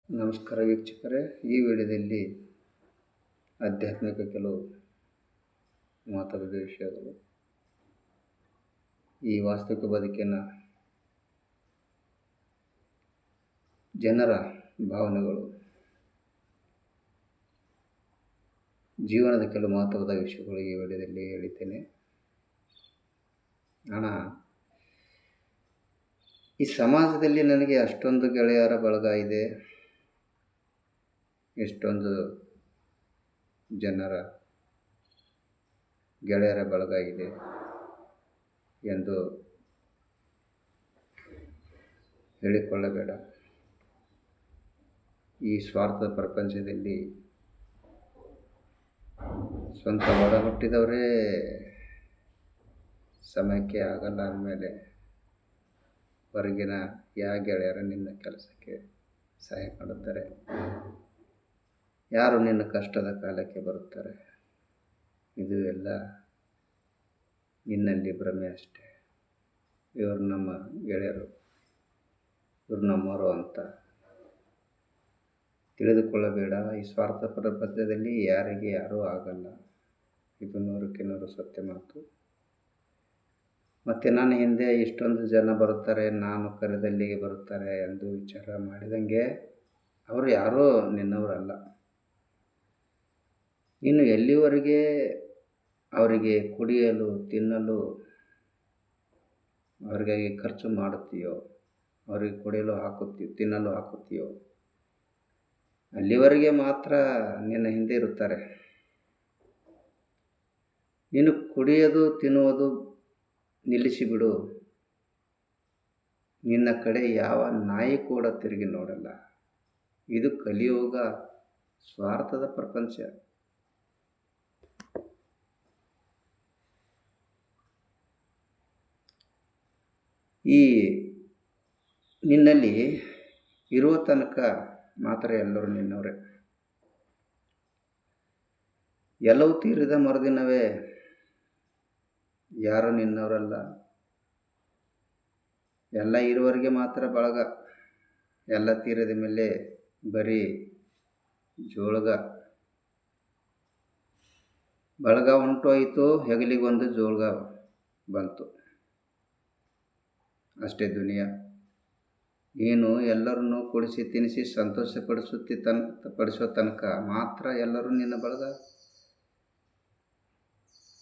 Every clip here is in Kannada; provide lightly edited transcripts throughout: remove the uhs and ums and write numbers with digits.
ನಮಸ್ಕಾರ ವೀಕ್ಷಕರೇ, ಈ ವಿಡಿಯೋದಲ್ಲಿ ಆಧ್ಯಾತ್ಮಿಕ ಕೆಲವು ಮಾತಾಡಿದ ವಿಷಯಗಳು, ಈ ವಾಸ್ತವಿಕ ಬದುಕಿನ ಜನರ ಭಾವನೆಗಳು, ಜೀವನದ ಕೆಲವು ಮಹತ್ವದ ವಿಷಯಗಳು ಈ ವಿಡಿಯೋದಲ್ಲಿ ಹೇಳಿದ್ದೇನೆ. ಹಣ ಈ ಸಮಾಜದಲ್ಲಿ ನನಗೆ ಅಷ್ಟೊಂದು ಗೆಳೆಯರ ಬಳಗ ಇದೆ, ಎಷ್ಟೊಂದು ಜನರ ಗೆಳೆಯರ ಬಳಗ ಇದೆ ಎಂದು ಹೇಳಿಕೊಳ್ಳಬೇಡ. ಈ ಸ್ವಾರ್ಥದ ಪ್ರಪಂಚದಲ್ಲಿ ಸ್ವಂತ ಒಡ ಹುಟ್ಟಿದವರೇ ಸಮಯಕ್ಕೆ ಆಗಲ್ಲ ಅಂದಮೇಲೆ ಹೊರಗಿನ ಯಾವ ಗೆಳೆಯರು ನಿನ್ನ ಕೆಲಸಕ್ಕೆ ಸಹಾಯ ಮಾಡುತ್ತಾರೆ? ಯಾರು ನಿನ್ನ ಕಷ್ಟದ ಕಾಲಕ್ಕೆ ಬರುತ್ತಾರೆ? ಇದು ಎಲ್ಲ ನಿನ್ನಲ್ಲಿ ಭ್ರಮೆ ಅಷ್ಟೇ. ಇವರು ನಮ್ಮ ಗೆಳೆಯರು, ಇವರು ನಮ್ಮವರು ಅಂತ ತಿಳಿದುಕೊಳ್ಳಬೇಡ. ಈ ಸ್ವಾರ್ಥ ಪ್ರಪಂಚದಲ್ಲಿ ಯಾರಿಗೆ ಯಾರೂ ಆಗಲ್ಲ. ಇದು 100ಕ್ಕೆ 100 ಸತ್ಯ ಮಾತು. ಮತ್ತು ನನ್ನ ಹಿಂದೆ ಇಷ್ಟೊಂದು ಜನ ಬರುತ್ತಾರೆ, ನಾನು ಕರೆದಲ್ಲಿಗೆ ಬರುತ್ತಾರೆ ಎಂದು ವಿಚಾರ ಮಾಡಿದಂಗೆ ಅವರು ಯಾರೂ ನಿನ್ನವರಲ್ಲ. ಇನ್ನು ಎಲ್ಲಿವರೆಗೆ ಅವರಿಗೆ ಕುಡಿಯಲು ತಿನ್ನಲು ಅವರಿಗಾಗಿ ಖರ್ಚು ಮಾಡುತ್ತೀಯೋ, ಅವರಿಗೆ ಕುಡಿಯಲು ತಿನ್ನಲು ಹಾಕುತ್ತೀಯೋ, ಅಲ್ಲಿವರೆಗೆ ಮಾತ್ರ ನಿನ್ನ ಹಿಂದೆ ಇರುತ್ತಾರೆ. ನೀನು ಕುಡಿಯೋದು ತಿನ್ನುವುದು ನಿಲ್ಲಿಸಿಬಿಡು, ನಿನ್ನ ಕಡೆ ಯಾವ ನಾಯಿ ಕೂಡ ತಿರುಗಿ ನೋಡಲ್ಲ. ಇದು ಕಲಿಯುಗ, ಸ್ವಾರ್ಥದ ಪ್ರಪಂಚ. ಈ ನಿನ್ನಲ್ಲಿ ಇರುವ ತನಕ ಮಾತ್ರ ಎಲ್ಲರೂ ನಿನ್ನವರೇ. ಎಲ್ಲವೂ ತೀರಿದ ಮರುದಿನವೇ ಯಾರೂ ನಿನ್ನವರಲ್ಲ. ಎಲ್ಲ ಇರುವವರೆಗೆ ಮಾತ್ರ ಬಳಗ, ಎಲ್ಲ ತೀರಿದ ಮೇಲೆ ಬರೀ ಜೋಳಗ. ಬಳಗ ಉಂಟೋಯಿತು, ಹೆಗಲಿಗೊಂದು ಜೋಳಗ ಬಂತು, ಅಷ್ಟೇ ದುನಿಯಾ. ನೀನು ಎಲ್ಲರನ್ನೂ ಕೊಡಿಸಿ ತಿನ್ನಿಸಿ ಪಡಿಸೋ ತನಕ ಮಾತ್ರ ಎಲ್ಲರೂ ನಿನ್ನ ಬಳಗ.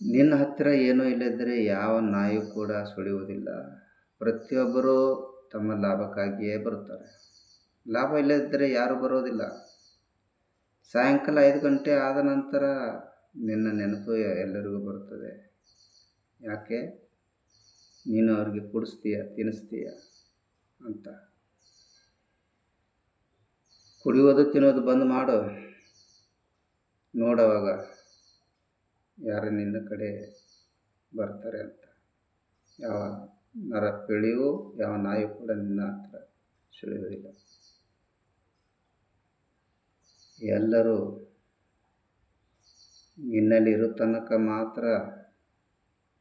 ನಿನ್ನ ಹತ್ತಿರ ಏನೂ ಇಲ್ಲದಿದ್ದರೆ ಯಾವ ನಾಯಿ ಕೂಡ ಸುಳಿಯುವುದಿಲ್ಲ. ಪ್ರತಿಯೊಬ್ಬರೂ ತಮ್ಮ ಲಾಭಕ್ಕಾಗಿಯೇ ಬರುತ್ತಾರೆ. ಲಾಭ ಇಲ್ಲದಿದ್ದರೆ ಯಾರೂ ಬರೋದಿಲ್ಲ. ಸಾಯಂಕಾಲ 5 ಗಂಟೆ ಆದ ನಂತರ ನಿನ್ನ ನೆನಪು ಎಲ್ಲರಿಗೂ ಬರುತ್ತದೆ. ಯಾಕೆ? ನೀನು ಅವ್ರಿಗೆ ಕುಡಿಸ್ತೀಯ, ತಿನ್ನಿಸ್ತೀಯ ಅಂತ. ಕುಡಿಯೋದು ತಿನ್ನೋದು ಬಂದ್ ಮಾಡು, ನೋಡವಾಗ ಯಾರು ನಿನ್ನ ಕಡೆ ಬರ್ತಾರೆ ಅಂತ. ಯಾವ ನರಪಿಳಿಯೂ ಯಾವ ನಾಯಿ ಕೂಡ ನಿನ್ನ ಹತ್ರ ಸುಳಿಯುವುದಿಲ್ಲ. ಎಲ್ಲರೂ ನಿನ್ನಲ್ಲಿ ಇರೋ ತನಕ ಮಾತ್ರ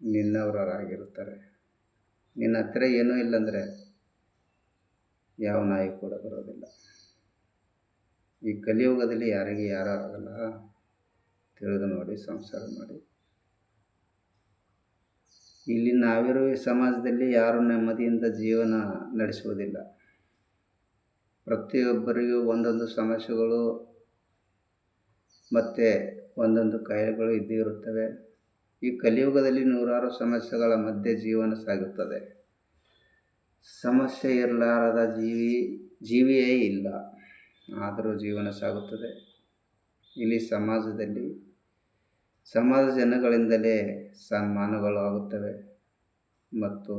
ನಿನ್ನವರಾಗಿರುತ್ತಾರೆ. ನಿನ್ನ ಹತ್ತಿರ ಏನೂ ಇಲ್ಲಂದರೆ ಯಾವ ನಾಯಿ ಕೂಡ ಬರೋದಿಲ್ಲ. ಈ ಕಲಿಯುಗದಲ್ಲಿ ಯಾರಿಗೆ ಯಾರೂ ಆಗಲ್ಲ. ತಿಳಿದು ನೋಡಿ, ಸಂಸಾರ ಮಾಡಿ. ಇಲ್ಲಿ ನಾವಿರುವ ಈ ಸಮಾಜದಲ್ಲಿ ಯಾರೂ ನೆಮ್ಮದಿಯಿಂದ ಜೀವನ ನಡೆಸುವುದಿಲ್ಲ. ಪ್ರತಿಯೊಬ್ಬರಿಗೂ ಒಂದೊಂದು ಸಮಸ್ಯೆಗಳು ಮತ್ತು ಒಂದೊಂದು ಕಾಯಿಲೆಗಳು ಇದ್ದೇ ಇರುತ್ತವೆ. ಈ ಕಲಿಯುಗದಲ್ಲಿ ನೂರಾರು ಸಮಸ್ಯೆಗಳ ಮಧ್ಯೆ ಜೀವನ ಸಾಗುತ್ತದೆ. ಸಮಸ್ಯೆ ಇರಲಾರದ ಜೀವಿಯೇ ಇಲ್ಲ, ಆದರೂ ಜೀವನ ಸಾಗುತ್ತದೆ. ಇಲ್ಲಿ ಸಮಾಜ ಜನಗಳಿಂದಲೇ ಸನ್ಮಾನಗಳು ಆಗುತ್ತವೆ ಮತ್ತು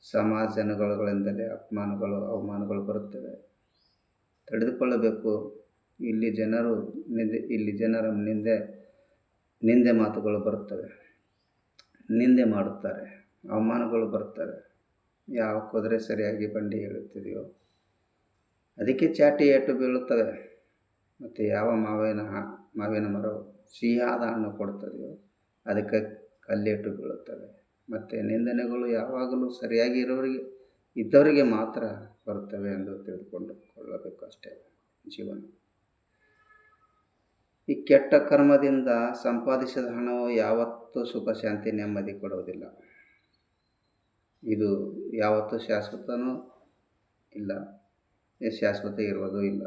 ಸಮಾಜ ಜನಗಳಿಂದಲೇ ಅವಮಾನಗಳು ಬರುತ್ತವೆ. ತಡೆದುಕೊಳ್ಳಬೇಕು. ಇಲ್ಲಿ ಜನರ ನಿಂದೆ ಮಾತುಗಳು ಬರುತ್ತವೆ, ನಿಂದೆ ಮಾಡುತ್ತಾರೆ, ಅವಮಾನಗಳು ಬರುತ್ತವೆ. ಯಾವ ಕುದುರೆ ಸರಿಯಾಗಿ ಬಂಡಿ ಹೇಳುತ್ತಿದೆಯೋ ಅದಕ್ಕೆ ಚಾಟಿ ಏಟು ಬೀಳುತ್ತವೆ. ಮತ್ತು ಯಾವ ಮಾವಿನ ಮರವು ಸಿಹಿಯಾದ ಹಣ್ಣು ಕೊಡುತ್ತದೆಯೋ ಅದಕ್ಕೆ ಕಲ್ಲೇಟು ಬೀಳುತ್ತವೆ. ಮತ್ತು ನಿಂದನೆಗಳು ಯಾವಾಗಲೂ ಸರಿಯಾಗಿ ಇದ್ದವರಿಗೆ ಮಾತ್ರ ಬರುತ್ತವೆ ಎಂದು ತಿಳಿದುಕೊಳ್ಳಬೇಕು ಅಷ್ಟೇ. ಜೀವನ ಈ ಕೆಟ್ಟ ಕರ್ಮದಿಂದ ಸಂಪಾದಿಸಿದ ಹಣವು ಯಾವತ್ತೂ ಸುಖ ಶಾಂತಿ ನೆಮ್ಮದಿ ಕೊಡುವುದಿಲ್ಲ. ಇದು ಯಾವತ್ತೂ ಶಾಶ್ವತನೂ ಇಲ್ಲ, ಶಾಶ್ವತ ಇರುವುದೂ ಇಲ್ಲ,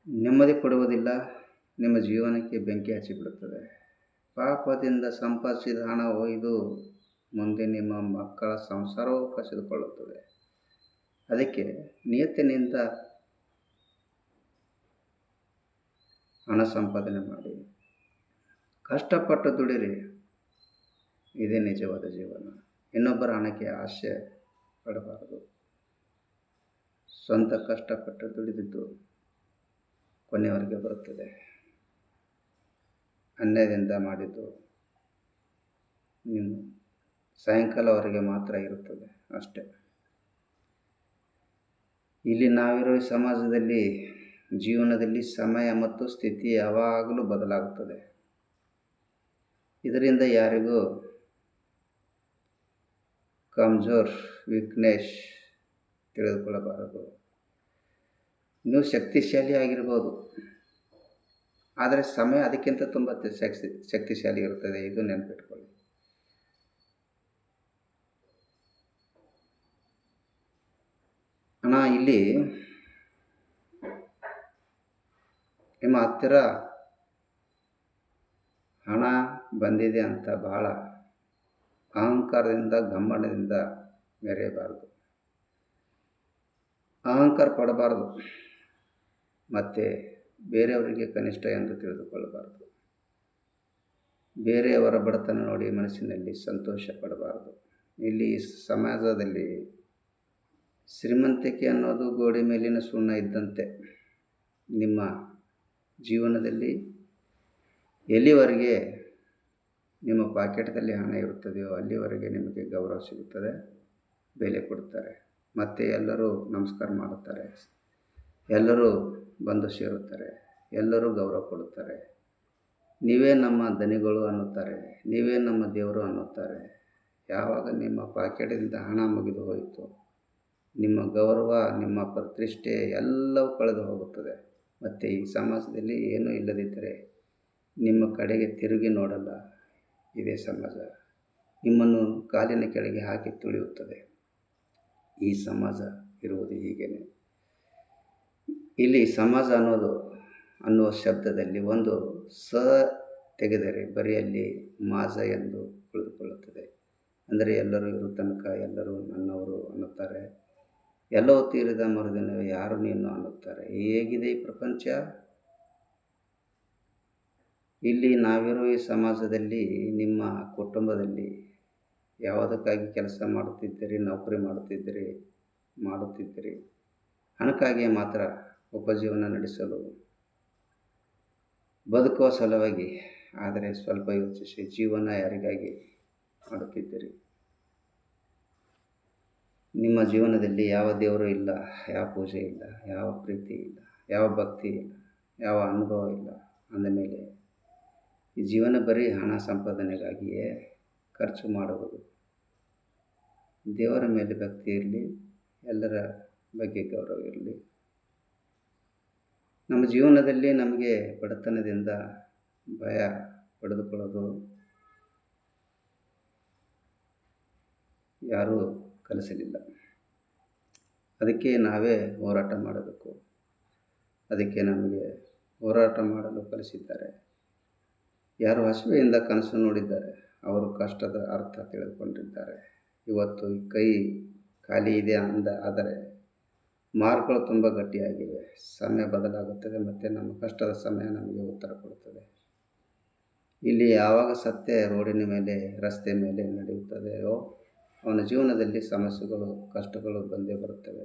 ನೆಮ್ಮದಿ ಕೊಡುವುದಿಲ್ಲ. ನಿಮ್ಮ ಜೀವನಕ್ಕೆ ಬೆಂಕಿ ಹಚ್ಚಿಬಿಡುತ್ತದೆ. ಪಾಪದಿಂದ ಸಂಪಾದಿಸಿದ ಹಣವು ಇದು ಮುಂದೆ ನಿಮ್ಮ ಮಕ್ಕಳ ಸಂಸಾರವೂ ಕಸಿದುಕೊಳ್ಳುತ್ತದೆ. ಅದಕ್ಕೆ ನಿಯತ್ತಿನಿಂದ ಹಣ ಸಂಪಾದನೆ ಮಾಡಿ, ಕಷ್ಟಪಟ್ಟು ದುಡಿರಿ. ಇದೇ ನಿಜವಾದ ಜೀವನ. ಇನ್ನೊಬ್ಬರ ಹಣಕ್ಕೆ ಆಸೆ ಪಡಬಾರದು. ಸ್ವಂತ ಕಷ್ಟಪಟ್ಟು ದುಡಿದಿದ್ದು ಕೊನೆಯವರೆಗೆ ಬರುತ್ತದೆ. ಅನ್ಯಾಯದಿಂದ ಮಾಡಿದ್ದು ನಿಮ್ಮ ಸಾಯಂಕಾಲವರೆಗೆ ಮಾತ್ರ ಇರುತ್ತದೆ ಅಷ್ಟೇ. ಇಲ್ಲಿ ನಾವಿರೋ ಸಮಾಜದಲ್ಲಿ, ಜೀವನದಲ್ಲಿ ಸಮಯ ಮತ್ತು ಸ್ಥಿತಿ ಯಾವಾಗಲೂ ಬದಲಾಗುತ್ತದೆ. ಇದರಿಂದ ಯಾರಿಗೂ ಕಮ್ಜೋರ್, ವೀಕ್ನೆಸ್ ತಿಳಿದುಕೊಳ್ಳಬಾರದು. ನೀವು ಶಕ್ತಿಶಾಲಿ ಆಗಿರ್ಬೋದು, ಆದರೆ ಸಮಯ ಅದಕ್ಕಿಂತ ತುಂಬ ಶಕ್ತಿಶಾಲಿ ಇರುತ್ತದೆ. ಇದು ನೆನಪಿಟ್ಕೊಳ್ಳಿ. ಹಣ ಇಲ್ಲಿ ನಿಮ್ಮ ಹತ್ತಿರ ಹಣ ಬಂದಿದೆ ಅಂತ ಬಹಳ ಅಹಂಕಾರದಿಂದ, ಗಮ್ಮಣದಿಂದ ಮೆರೆಯಬಾರದು. ಅಹಂಕಾರ ಪಡಬಾರದು ಮತ್ತು ಬೇರೆಯವರಿಗೆ ಕನಿಷ್ಠ ಎಂದು ತಿಳಿದುಕೊಳ್ಳಬಾರದು. ಬೇರೆಯವರ ಬಡತನ ನೋಡಿ ಮನಸ್ಸಿನಲ್ಲಿ ಸಂತೋಷ ಪಡಬಾರದು. ಇಲ್ಲಿ ಸಮಾಜದಲ್ಲಿ ಶ್ರೀಮಂತಿಕೆ ಅನ್ನೋದು ಗೋಡೆ ಮೇಲಿನ ಸುಣ್ಣ ಇದ್ದಂತೆ. ನಿಮ್ಮ ಜೀವನದಲ್ಲಿ ಎಲ್ಲಿವರೆಗೆ ನಿಮ್ಮ ಪಾಕೆಟ್ದಲ್ಲಿ ಹಣ ಇರುತ್ತದೆಯೋ ಅಲ್ಲಿವರೆಗೆ ನಿಮಗೆ ಗೌರವ ಸಿಗುತ್ತದೆ, ಬೆಲೆ ಕೊಡುತ್ತಾರೆ, ಮತ್ತು ಎಲ್ಲರೂ ನಮಸ್ಕಾರ ಮಾಡುತ್ತಾರೆ, ಎಲ್ಲರೂ ಬಂದು ಸೇರುತ್ತಾರೆ, ಎಲ್ಲರೂ ಗೌರವ ಕೊಡುತ್ತಾರೆ. ನೀವೇ ನಮ್ಮ ದನಿಗಳು ಅನ್ನುತ್ತಾರೆ, ನೀವೇ ನಮ್ಮ ದೇವರು ಅನ್ನುತ್ತಾರೆ. ಯಾವಾಗ ನಿಮ್ಮ ಪಾಕೆಟಿಂದ ಹಣ ಮುಗಿದು ಹೋಯಿತು, ನಿಮ್ಮ ಗೌರವ, ನಿಮ್ಮ ಪ್ರತಿಷ್ಠೆ ಎಲ್ಲವೂ ಕಳೆದು ಹೋಗುತ್ತದೆ. ಮತ್ತು ಈ ಸಮಾಜದಲ್ಲಿ ಏನೂ ಇಲ್ಲದಿದ್ದರೆ ನಿಮ್ಮ ಕಡೆಗೆ ತಿರುಗಿ ನೋಡಲ್ಲ ಇದೇ ಸಮಾಜ. ನಿಮ್ಮನ್ನು ಕಾಲಿನ ಕೆಳಗೆ ಹಾಕಿ ತುಳಿಯುತ್ತದೆ. ಈ ಸಮಾಜ ಇರುವುದು ಹೀಗೇನೆ. ಇಲ್ಲಿ ಸಮಾಜ ಅನ್ನುವ ಶಬ್ದದಲ್ಲಿ ಒಂದು ಸ ತೆಗೆದರೆ ಬರಿಯಲ್ಲಿ ಮಾಜ ಎಂದು ಉಳಿದುಕೊಳ್ಳುತ್ತದೆ. ಅಂದರೆ ಎಲ್ಲರೂ ಇರೋ ತನಕ ಎಲ್ಲರೂ ನನ್ನವರು ಅನ್ನುತ್ತಾರೆ. ಎಲ್ಲವೂ ತೀರಿದ ಮರುದಿನವೇ ಯಾರು ನೀನು ಅನ್ನುತ್ತಾರೆ. ಹೇಗಿದೆ ಈ ಪ್ರಪಂಚ? ಇಲ್ಲಿ ನಾವಿರೋ ಈ ಸಮಾಜದಲ್ಲಿ, ನಿಮ್ಮ ಕುಟುಂಬದಲ್ಲಿ ಯಾವುದಕ್ಕಾಗಿ ಕೆಲಸ ಮಾಡುತ್ತಿದ್ದೀರಿ, ನೌಕರಿ ಮಾಡುತ್ತಿದ್ದೀರಿ ಹಣಕ್ಕಾಗಿ ಮಾತ್ರ, ಉಪಜೀವನ ನಡೆಸಲು, ಬದುಕುವ ಸಲುವಾಗಿ. ಆದರೆ ಸ್ವಲ್ಪ ಯೋಚಿಸಿ, ಜೀವನ ಯಾರಿಗಾಗಿ ಮಾಡುತ್ತಿದ್ದೀರಿ? ನಿಮ್ಮ ಜೀವನದಲ್ಲಿ ಯಾವ ದೇವರು ಇಲ್ಲ, ಯಾವ ಪೂಜೆ ಇಲ್ಲ, ಯಾವ ಪ್ರೀತಿ ಇಲ್ಲ, ಯಾವ ಭಕ್ತಿ ಇಲ್ಲ, ಯಾವ ಅನುಭವ ಇಲ್ಲ. ಅಂದಮೇಲೆ ಈ ಜೀವನ ಬರೀ ಹಣ ಸಂಪಾದನೆಗಾಗಿಯೇ ಖರ್ಚು ಮಾಡುವುದು. ದೇವರ ಮೇಲೆ ಭಕ್ತಿ ಇರಲಿ, ಎಲ್ಲರ ಬಗ್ಗೆ ಗೌರವ ಇರಲಿ. ನಮ್ಮ ಜೀವನದಲ್ಲಿ ನಮಗೆ ಬಡತನದಿಂದ ಭಯ ಪಡೆದುಕೊಳ್ಳೋದು ಯಾರೂ ಕಲಿಸಲಿಲ್ಲ. ಅದಕ್ಕೆ ನಾವೇ ಹೋರಾಟ ಮಾಡಬೇಕು. ಅದಕ್ಕೆ ನಮಗೆ ಹೋರಾಟ ಮಾಡಲು ಕಲಿಸಿದ್ದಾರೆ. ಯಾರು ಹಸಿವೆಯಿಂದ ಕನಸು ನೋಡಿದ್ದಾರೆ, ಅವರು ಕಷ್ಟದ ಅರ್ಥ ತಿಳಿದುಕೊಂಡಿದ್ದಾರೆ. ಇವತ್ತು ಕೈ ಖಾಲಿ ಇದೆ ಆದರೆ ಮಾರ್ಗಗಳು ತುಂಬ ಗಟ್ಟಿಯಾಗಿವೆ. ಸಮಯ ಬದಲಾಗುತ್ತದೆ ಮತ್ತು ನಮ್ಮ ಕಷ್ಟದ ಸಮಯ ನಮಗೆ ಉತ್ತರ ಕೊಡುತ್ತದೆ. ಇಲ್ಲಿ ಯಾವಾಗ ಸತ್ಯ ರೋಡಿನ ಮೇಲೆ, ರಸ್ತೆ ಮೇಲೆ ನಡೆಯುತ್ತದೆಯೋ ಅವನ ಜೀವನದಲ್ಲಿ ಸಮಸ್ಯೆಗಳು, ಕಷ್ಟಗಳು ಬಂದೇ ಬರುತ್ತವೆ.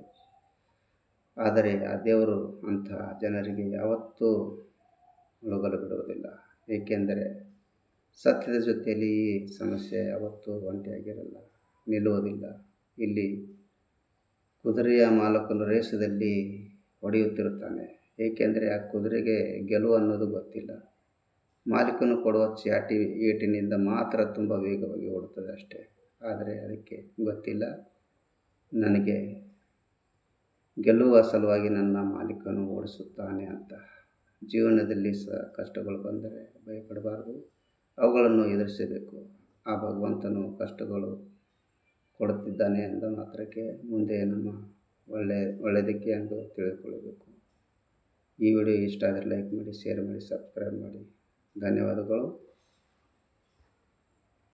ಆದರೆ ಆ ದೇವರು ಅಂತಹ ಜನರಿಗೆ ಯಾವತ್ತೂ ಮುಳುಗಲು ಬಿಡುವುದಿಲ್ಲ. ಏಕೆಂದರೆ ಸತ್ಯದ ಜೊತೆಯಲ್ಲಿ ಈ ಸಮಸ್ಯೆ ಯಾವತ್ತೂ ಒಂಟಿಯಾಗಿರಲ್ಲ, ನಿಲ್ಲುವುದಿಲ್ಲ. ಇಲ್ಲಿ ಕುದುರೆಯ ಮಾಲಕನು ರೇಸದಲ್ಲಿ ಹೊಡೆಯುತ್ತಿರುತ್ತಾನೆ. ಏಕೆಂದರೆ ಆ ಕುದುರೆಗೆ ಗೆಲುವು ಅನ್ನೋದು ಗೊತ್ತಿಲ್ಲ. ಮಾಲೀಕನು ಕೊಡುವ ಚಾಟಿ ಏಟಿನಿಂದ ಮಾತ್ರ ತುಂಬ ವೇಗವಾಗಿ ಓಡುತ್ತದೆ ಅಷ್ಟೇ. ಆದರೆ ಅದಕ್ಕೆ ಗೊತ್ತಿಲ್ಲ ನನಗೆ ಗೆಲ್ಲುವ ಸಲುವಾಗಿ ನನ್ನ ಮಾಲೀಕನು ಓಡಿಸುತ್ತಾನೆ ಅಂತ. ಜೀವನದಲ್ಲಿ ಕಷ್ಟಗಳು ಬಂದರೆ ಭಯಪಡಬಾರದು, ಅವುಗಳನ್ನು ಎದುರಿಸಬೇಕು. ಆ ಭಗವಂತನು ಕಷ್ಟಗಳು ಕೊಡುತ್ತಿದ್ದಾನೆ ಎಂದ ಮಾತ್ರಕ್ಕೆ ಮುಂದೆ ನಮ್ಮ ಒಳ್ಳೆಯದಕ್ಕೆ ಎಂದು ತಿಳಿದುಕೊಳ್ಳಬೇಕು. ಈ ವಿಡಿಯೋ ಇಷ್ಟ ಆದರೆ ಲೈಕ್ ಮಾಡಿ, ಶೇರ್ ಮಾಡಿ, ಸಬ್ಸ್ಕ್ರೈಬ್ ಮಾಡಿ. ಧನ್ಯವಾದಗಳು.